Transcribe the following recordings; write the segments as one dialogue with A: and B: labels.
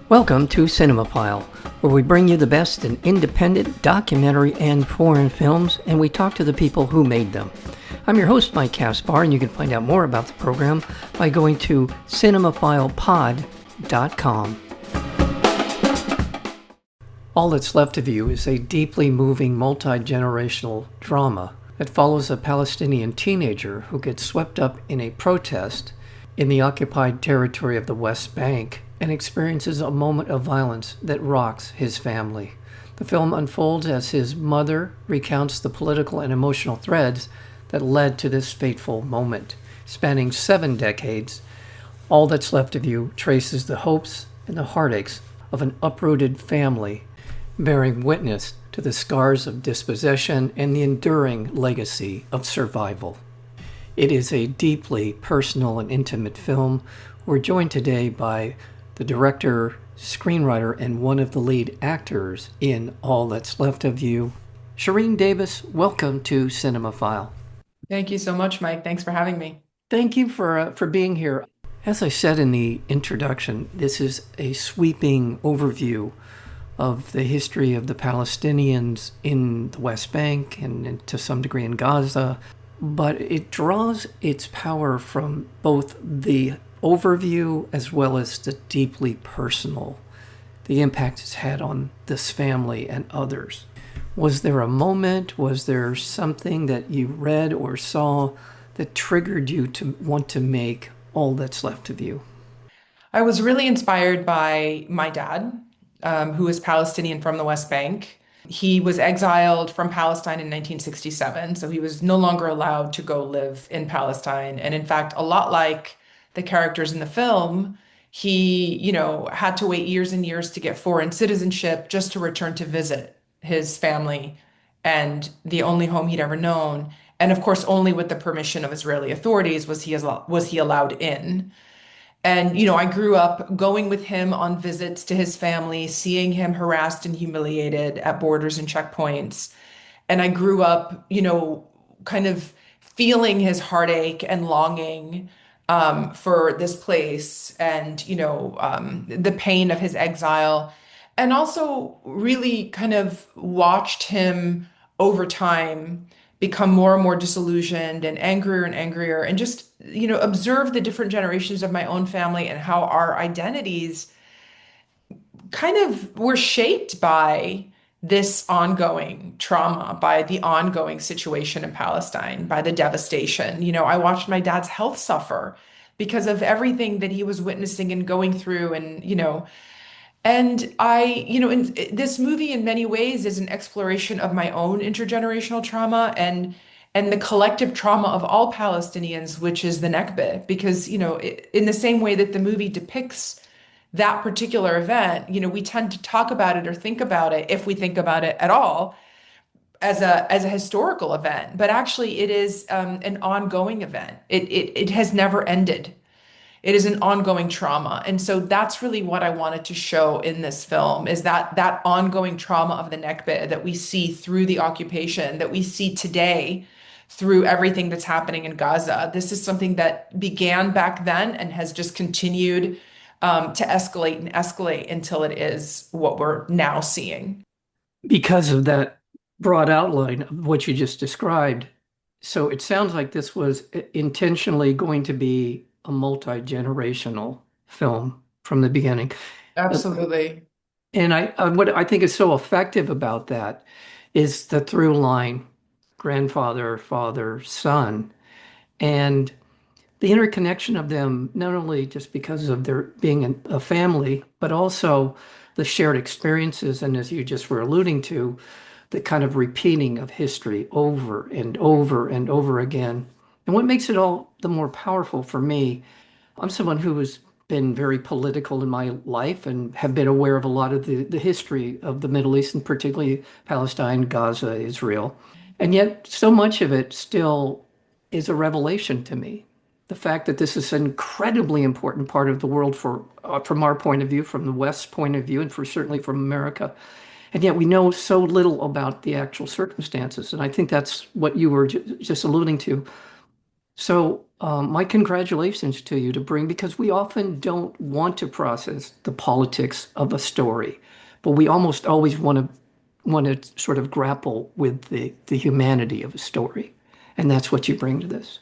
A: Welcome to Cinemophile, where we bring you the best in independent, documentary, and foreign films, and we talk to the people who made them. I'm your host, Mike Caspar, and you can find out more about the program by going to cinemophilepod.com. All That's Left of You is a deeply moving, multi-generational drama that follows a Palestinian teenager who gets swept up in a protest in the occupied territory of the West Bank and experiences a moment of violence that rocks his family. The film unfolds as his mother recounts the political and emotional threads that led to this fateful moment. Spanning 7 decades, All That's Left of You traces the hopes and the heartaches of an uprooted family, bearing witness to the scars of dispossession and the enduring legacy of survival. It is a deeply personal and intimate film. We're joined today by the director, screenwriter, and one of the lead actors in All That's Left of You, Cherien Dabis. Welcome to Cinemophile.
B: Thank you so much, Mike. Thanks for having me.
A: Thank you for being here. As I said in the introduction, this is a sweeping overview of the history of the Palestinians in the West Bank and to some degree in Gaza, but it draws its power from both the overview as well as the deeply personal, the impact it's had on this family and others. Was there a moment, was there something that you read or saw that triggered you to want to make All That's Left of You?
B: I was really inspired by my dad, who is Palestinian from the West Bank. He was exiled from Palestine in 1967, so he was no longer allowed to go live in Palestine. And in fact, a lot like the characters in the film, he, had to wait years and years to get foreign citizenship just to return to visit his family and the only home he'd ever known. And of course, only with the permission of Israeli authorities was he allowed in. And, I grew up going with him on visits to his family, seeing him harassed and humiliated at borders and checkpoints. And I grew up, kind of feeling his heartache and longing for this place and, the pain of his exile. And also really kind of watched him over time become more and more disillusioned and angrier and just, observe the different generations of my own family and how our identities kind of were shaped by this ongoing trauma, by the ongoing situation in Palestine, by the devastation. I watched my dad's health suffer because of everything that he was witnessing and going through. And this movie in many ways is an exploration of my own intergenerational trauma and the collective trauma of all Palestinians, which is the Nakba. Because, in the same way that the movie depicts that particular event, we tend to talk about it or think about it, if we think about it at all, as a historical event. But actually, it is an ongoing event. It has never ended. It is an ongoing trauma. And so that's really what I wanted to show in this film, is that ongoing trauma of the Nakba that we see through the occupation, that we see today through everything that's happening in Gaza. This is something that began back then and has just continued to escalate and escalate until it is what we're now seeing.
A: Because of that broad outline of what you just described, so it sounds like this was intentionally going to be a multi-generational film from the beginning.
B: Absolutely.
A: And what I think is so effective about that is the through line, grandfather, father, son, and the interconnection of them, not only just because of their being a family, but also the shared experiences. And as you just were alluding to, the kind of repeating of history over and over and over again. And what makes it all the more powerful for me, I'm someone who has been very political in my life and have been aware of a lot of the history of the Middle East, and particularly Palestine, Gaza, Israel. And yet so much of it still is a revelation to me. The fact that this is an incredibly important part of the world from our point of view, from the West's point of view, and certainly from America. And yet we know so little about the actual circumstances. And I think that's what you were just alluding to. So My congratulations to you to bring, because we often don't want to process the politics of a story, but we almost always want to sort of grapple with the humanity of a story. And that's what you bring to this.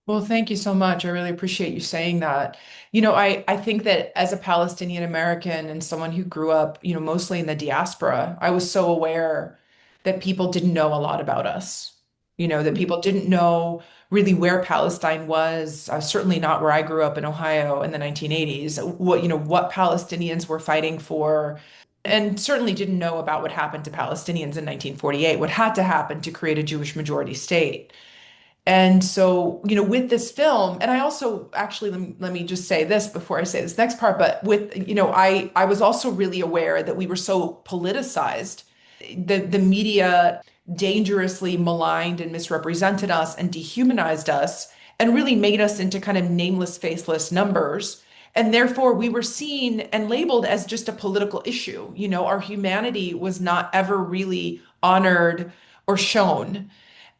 B: Well, thank you so much. I really appreciate you saying that. I think that as a Palestinian American and someone who grew up, mostly in the diaspora, I was so aware that people didn't know a lot about us. That people didn't know really where Palestine was, certainly not where I grew up in Ohio in the 1980s, what Palestinians were fighting for, and certainly didn't know about what happened to Palestinians in 1948, what had to happen to create a Jewish majority state. And so, with this film, and I also actually let me just say this before I say this next part, but I was also really aware that we were so politicized. The media dangerously maligned and misrepresented us and dehumanized us and really made us into kind of nameless, faceless numbers. And therefore, we were seen and labeled as just a political issue. Our humanity was not ever really honored or shown.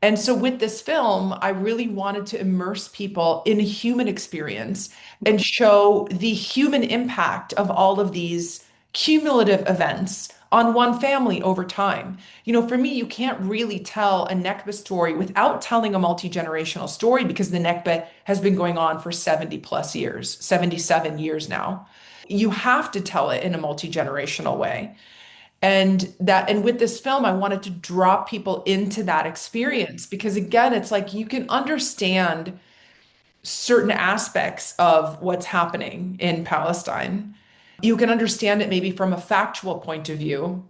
B: And so with this film, I really wanted to immerse people in a human experience and show the human impact of all of these cumulative events on one family over time. For me, you can't really tell a Nekba story without telling a multi-generational story because the Nekba has been going on for 70 plus years, 77 years now. You have to tell it in a multi-generational way. And with this film, I wanted to draw people into that experience because again, it's like you can understand certain aspects of what's happening in Palestine. You can understand it maybe from a factual point of view,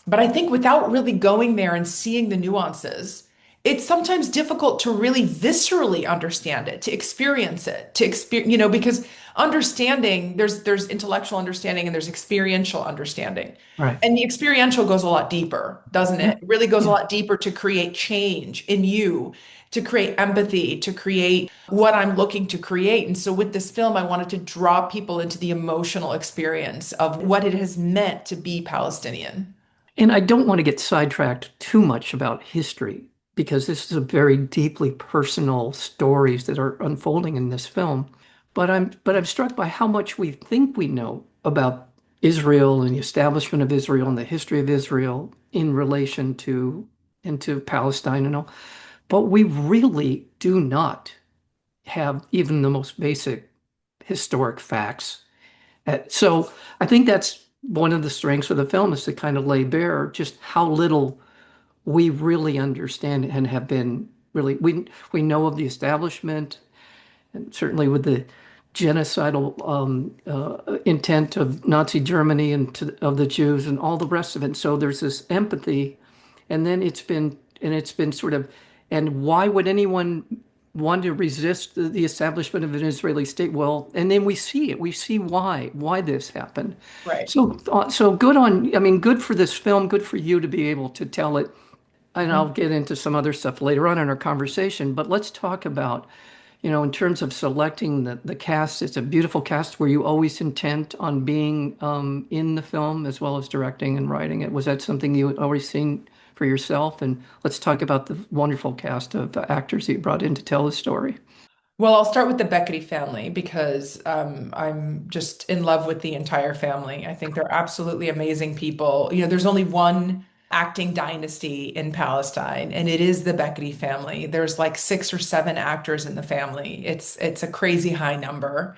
B: but I think without really going there and seeing the nuances, it's sometimes difficult to really viscerally understand it, to experience it, because understanding, there's intellectual understanding and there's experiential understanding.
A: Right.
B: And the experiential goes a lot deeper, doesn't
A: Yeah.
B: it? It really goes a
A: Yeah.
B: lot deeper to create change in you, to create empathy, to create what I'm looking to create. And so with this film, I wanted to draw people into the emotional experience of what it has meant to be Palestinian.
A: And I don't want to get sidetracked too much about history because this is a very deeply personal stories that are unfolding in this film. But I'm struck by how much we think we know about Israel and the establishment of Israel and the history of Israel in relation to into Palestine and all. But we really do not have even the most basic historic facts. So I think that's one of the strengths of the film is to kind of lay bare just how little we really understand and have been really we know of the establishment and certainly with the genocidal intent of Nazi Germany and of the Jews and all the rest of it. So there's this empathy, and then it's been sort of, and why would anyone want to resist the establishment of an Israeli state? Well, and then we see it. We see why this happened.
B: Right.
A: So good on. I mean, good for this film. Good for you to be able to tell it. And I'll get into some other stuff later on in our conversation. But let's talk about, in terms of selecting the cast. It's a beautiful cast. Were you always intent on being in the film as well as directing and writing it? Was that something you had always seen for yourself? And let's talk about the wonderful cast of actors that you brought in to tell the story.
B: Well, I'll start with the Bakri family because I'm just in love with the entire family. I think they're absolutely amazing people. There's only one acting dynasty in Palestine, and it is the Bakri family. There's like 6 or 7 actors in the family. It's a crazy high number.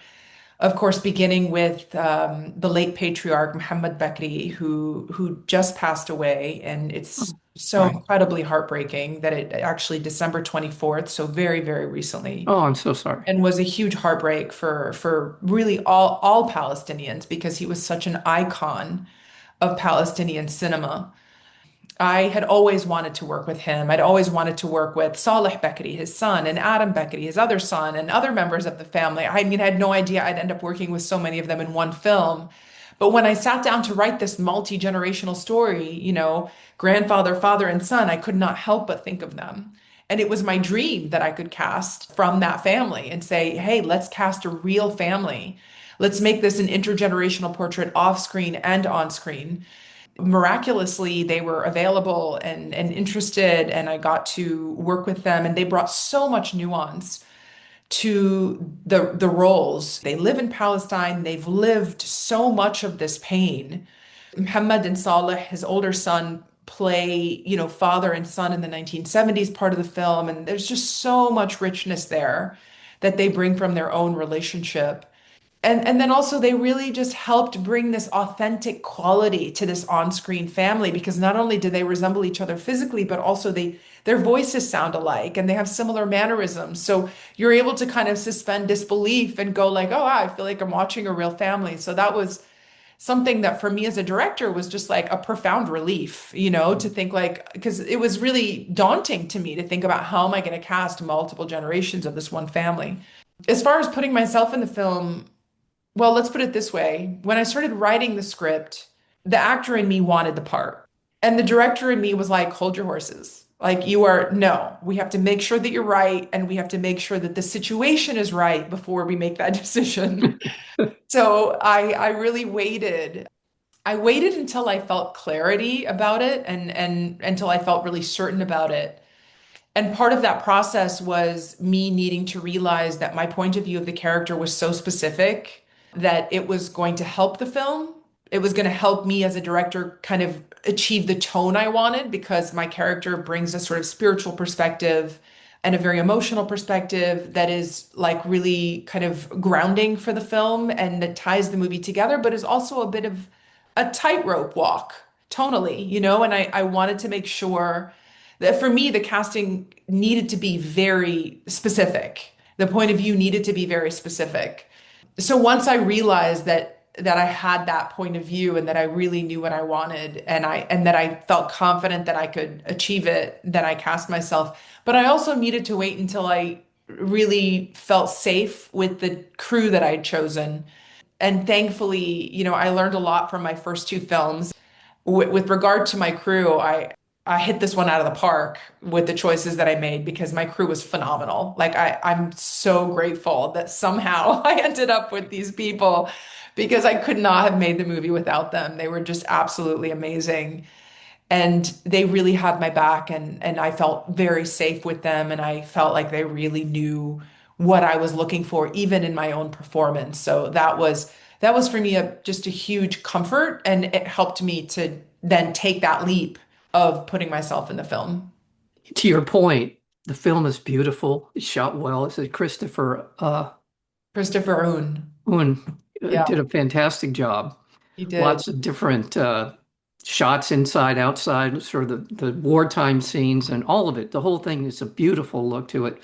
B: Of course, beginning with the late patriarch Mohammad Bakri, who just passed away, and it's so
A: Right.
B: incredibly heartbreaking that it actually December 24th, so very, very recently,
A: Oh, I'm so sorry.
B: and was a huge heartbreak for really all Palestinians because he was such an icon of Palestinian cinema. I had always wanted to work with him. I'd always wanted to work with Saleh Bakri, his son, and Adam Bakri, his other son, and other members of the family. I mean, I had no idea I'd end up working with so many of them in one film. But when I sat down to write this multi-generational story, grandfather, father, and son, I could not help but think of them. And it was my dream that I could cast from that family and say, hey, let's cast a real family. Let's make this an intergenerational portrait off screen and on screen. Miraculously, they were available and interested, and I got to work with them, and they brought so much nuance to the roles. They live in Palestine. They've lived so much of this pain. Mohammad and Saleh, his older son, play, father and son in the 1970s part of the film. And there's just so much richness there that they bring from their own relationship. And then also they really just helped bring this authentic quality to this on-screen family because not only do they resemble each other physically, but also their voices sound alike and they have similar mannerisms. So you're able to kind of suspend disbelief and go like, oh, wow, I feel like I'm watching a real family. So that was something that for me as a director was just like a profound relief, to think like, because it was really daunting to me to think about how am I going to cast multiple generations of this one family. As far as putting myself in the film, well, let's put it this way. When I started writing the script, the actor in me wanted the part. And the director in me was like, hold your horses. Like, no, we have to make sure that you're right. And we have to make sure that the situation is right before we make that decision. So I really waited. I waited until I felt clarity about it and until I felt really certain about it. And part of that process was me needing to realize that my point of view of the character was so specific that it was going to help the film. It was going to help me as a director kind of achieve the tone I wanted because my character brings a sort of spiritual perspective and a very emotional perspective that is like really kind of grounding for the film and that ties the movie together, but is also a bit of a tightrope walk tonally, and I wanted to make sure that for me, the casting needed to be very specific. The point of view needed to be very specific. So once I realized that I had that point of view and that I really knew what I wanted and that I felt confident that I could achieve it, then I cast myself. But I also needed to wait until I really felt safe with the crew that I'd chosen. And thankfully, I learned a lot from my first two films. With regard to my crew, I hit this one out of the park with the choices that I made because my crew was phenomenal. Like I'm so grateful that somehow I ended up with these people because I could not have made the movie without them. They were just absolutely amazing. And they really had my back and I felt very safe with them and I felt like they really knew what I was looking for, even in my own performance. So that was for me just a huge comfort and it helped me to then take that leap of putting myself in the film.
A: To your point, the film is beautiful. It's shot well. It's a Christopher
B: Christopher Oon.
A: Yoon
B: Yeah,
A: did a fantastic job.
B: he did.
A: Lots of different shots inside, outside, sort of the wartime scenes and all of it. The whole thing is a beautiful look to it.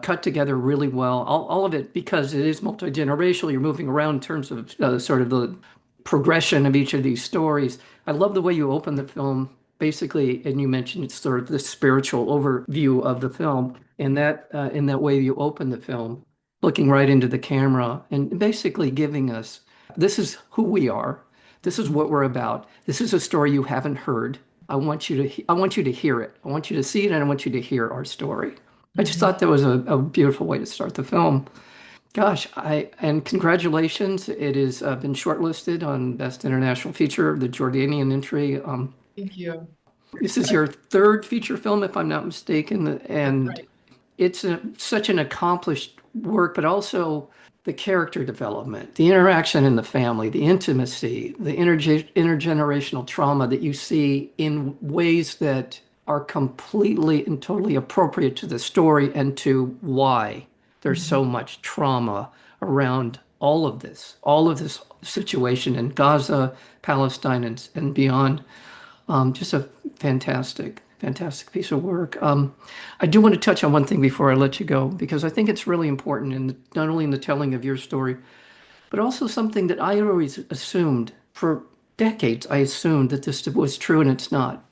A: Cut together really well. All of it, because it is multi-generational, you're moving around in terms of sort of the progression of each of these stories. I love the way you open the film, basically, and you mentioned it's sort of the spiritual overview of the film. And that in that way you open the film, looking right into the camera and basically giving us, this is who we are. This is what we're about. This is a story you haven't heard. I want you to hear it. I want you to see it and I want you to hear our story. I just
B: Mhm.
A: thought that was a beautiful way to start the film. Gosh, and congratulations. It has been shortlisted on Best International Feature, the Jordanian entry.
B: Thank you.
A: This is your third feature film, if I'm not mistaken,
B: That's
A: and
B: right.
A: it's such an accomplished work, but also the character development, the interaction in the family, the intimacy, the intergenerational trauma that you see in ways that are completely and totally appropriate to the story and to why there's
B: Mhm.
A: so much trauma around all of this situation in Gaza, Palestine, and beyond. Just a fantastic, fantastic piece of work. I do want to touch on one thing before I let you go, because I think it's really important in not only in the telling of your story, but also something that I always assumed for decades. I assumed that this was true, and it's not.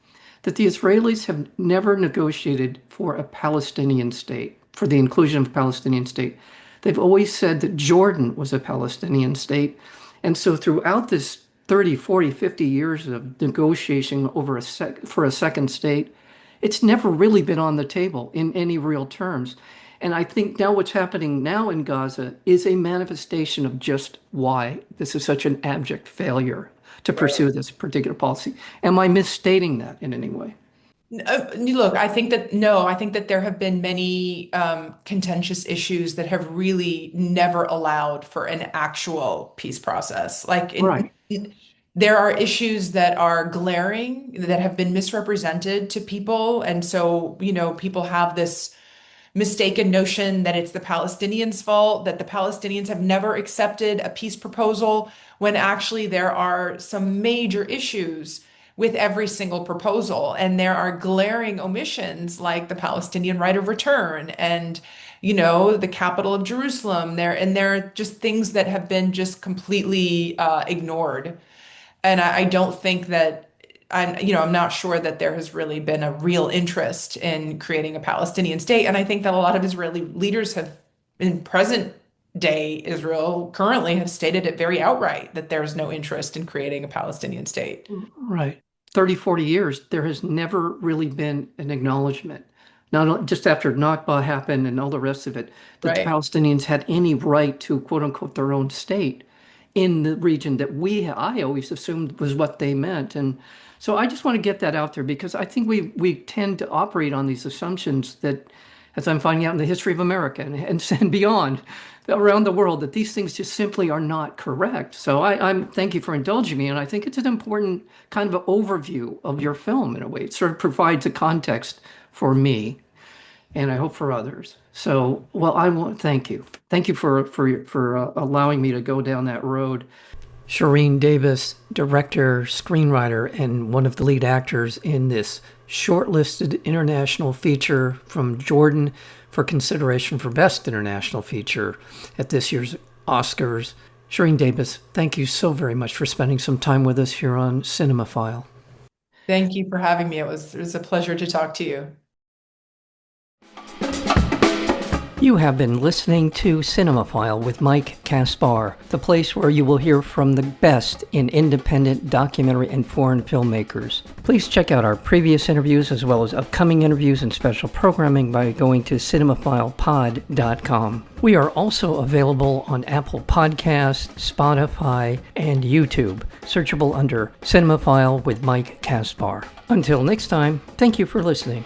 A: That the Israelis have never negotiated for a Palestinian state, for the inclusion of a Palestinian state. They've always said that Jordan was a Palestinian state. And so throughout this 30, 40, 50 years of negotiation over for a second state, it's never really been on the table in any real terms. And I think now what's happening now in Gaza is a manifestation of just why this is such an abject failure to
B: Right.
A: pursue this particular policy. Am I misstating that in any way?
B: Look, I think that no, I think that there have been many contentious issues that have really never allowed for an actual peace process.
A: Right.
B: There are issues that are glaring, that have been misrepresented to people, and so, people have this mistaken notion that it's the Palestinians' fault, that the Palestinians have never accepted a peace proposal, when actually there are some major issues with every single proposal. And there are glaring omissions like the Palestinian right of return and, the capital of Jerusalem there. And there are just things that have been just completely ignored. And I don't think that I'm not sure that there has really been a real interest in creating a Palestinian state. And I think that a lot of Israeli leaders have, in present day Israel, currently have stated it very outright that there's no interest in creating a Palestinian state.
A: Right. 30, 40 years, there has never really been an acknowledgement, not just after Nakba happened and all the rest of it, that the
B: Right.
A: Palestinians had any right to quote unquote their own state in the region that I always assumed was what they meant. And so I just want to get that out there because I think we tend to operate on these assumptions that, as I'm finding out in the history of America and beyond around the world, that these things just simply are not correct. So I'm thank you for indulging me, and I think it's an important kind of an overview of your film in a way. It sort of provides a context for me, and I hope for others. So, well, I want thank you. Thank you for allowing me to go down that road. Cherien Dabis, director, screenwriter, and one of the lead actors in this shortlisted international feature from Jordan for consideration for Best International Feature at this year's Oscars. Cherien Dabis, thank you so very much for spending some time with us here on Cinemaphile.
B: Thank you for having me. It was a pleasure to talk to you.
A: You have been listening to Cinemaphile with Mike Kaspar, the place where you will hear from the best in independent documentary and foreign filmmakers. Please check out our previous interviews as well as upcoming interviews and special programming by going to cinemaphilepod.com. We are also available on Apple Podcasts, Spotify, and YouTube, searchable under Cinemaphile with Mike Kaspar. Until next time, thank you for listening.